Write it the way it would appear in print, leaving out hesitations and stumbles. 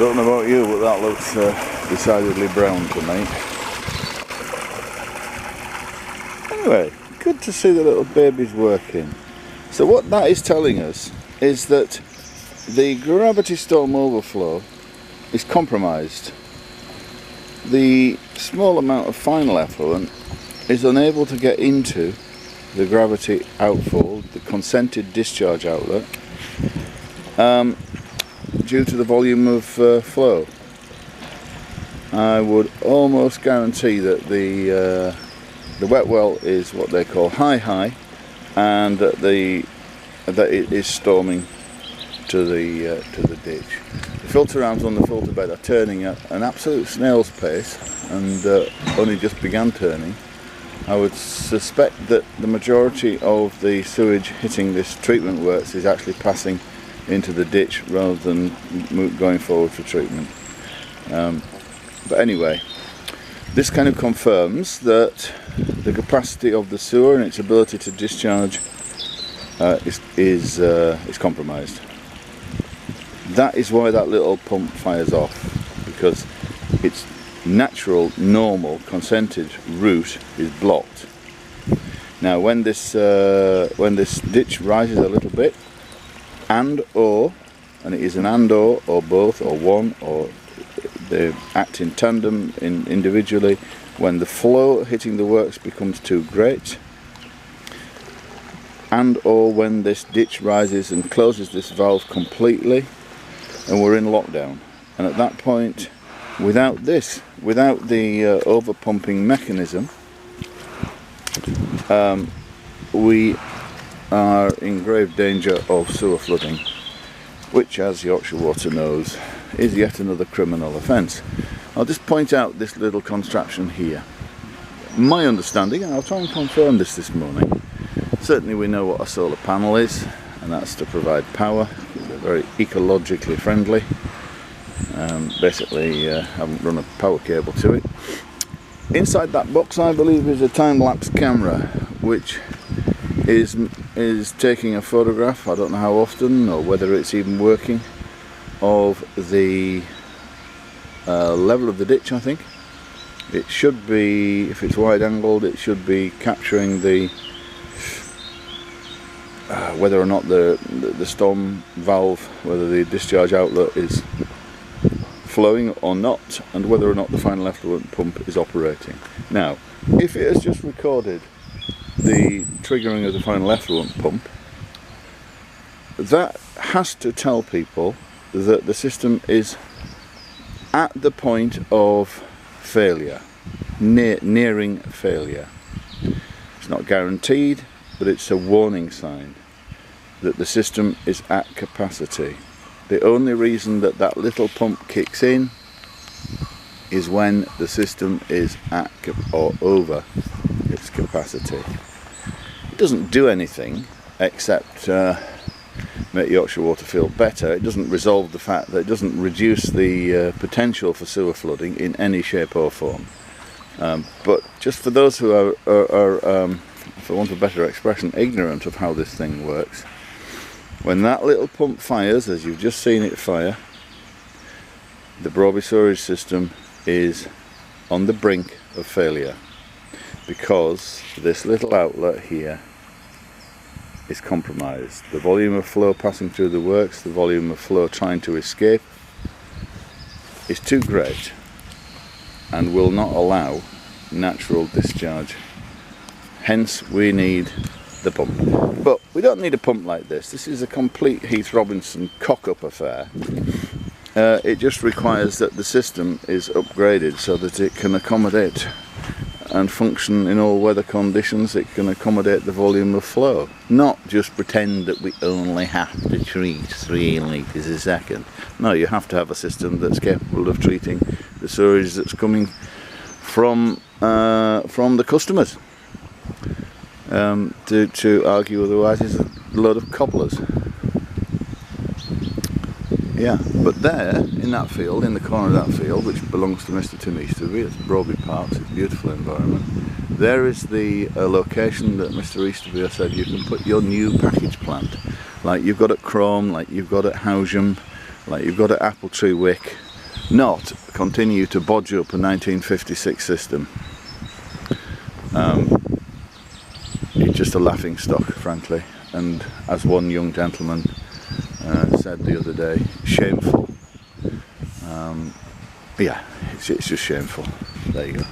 don't know about you, but that looks decidedly brown to me. Anyway, good to see the little babies working. So what that is telling us is that the gravity storm overflow is compromised. The small amount of final effluent is unable to get into the gravity outfall, the consented discharge outlet, due to the volume of flow. I would almost guarantee that the wet well is what they call high, and that it is storming to the ditch. The filter arms on the filter bed are turning at an absolute snail's pace, and only just began turning. I would suspect that the majority of the sewage hitting this treatment works is actually passing into the ditch rather than going forward for treatment. But anyway, this kind of confirms that the capacity of the sewer and its ability to discharge is compromised. That is why that little pump fires off, because its natural, normal, consented route is blocked. Now, when this ditch rises a little bit, and it is an or both, or one, or they act in tandem, individually, when the flow hitting the works becomes too great, or when this ditch rises and closes this valve completely, and we're in lockdown. And at that point, without the over pumping mechanism, we are in grave danger of sewer flooding, which, as Yorkshire Water knows, is yet another criminal offence. I'll just point out this little contraption here. My understanding, and I'll try and confirm this morning, certainly we know what a solar panel is, and that's to provide power. They're very ecologically friendly. Basically, haven't run a power cable to it. Inside that box, I believe, is a time-lapse camera, which is taking a photograph, I don't know how often or whether it's even working, of the level of the ditch. I think it should be, if it's wide angled, it should be capturing the whether or not the storm valve, whether the discharge outlet is flowing or not, and whether or not the final effluent pump is operating. Now, if it has just recorded the triggering of the final effluent pump, that has to tell people that the system is at the point of failure, nearing failure. It's not guaranteed, but it's a warning sign that the system is at capacity. The only reason that little pump kicks in is when the system is at or over its capacity. It doesn't do anything except make Yorkshire Water feel better. It doesn't resolve the fact that it doesn't reduce the potential for sewer flooding in any shape or form. But just for those who are for want of a better expression, ignorant of how this thing works, when that little pump fires, as you've just seen it fire, the Brawby sewerage system is on the brink of failure, because this little outlet here is compromised. The volume of flow passing through the works, the volume of flow trying to escape, is too great and will not allow natural discharge. Hence, we need the pump. But we don't need a pump like this. This is a complete Heath Robinson cock-up affair. It just requires that the system is upgraded so that it can accommodate and function in all weather conditions. It can accommodate the volume of flow, not just pretend that we only have to treat 3 litres a second. No, you have to have a system that's capable of treating the sewage that's coming from the customers. To argue otherwise is a load of cobblers. Yeah, but there, in that field, in the corner of that field, which belongs to Mr. Tim Easterby, it's Brawby Park, it's a beautiful environment, there is the location that Mr. Easterby has said you can put your new package plant, like you've got at Crome, like you've got at Howsham, like you've got at Appletree Wick. not continue to bodge up a 1956 system. It's just a laughing stock, frankly, and as one young gentleman said the other day, shameful. Yeah, it's just shameful. There you go.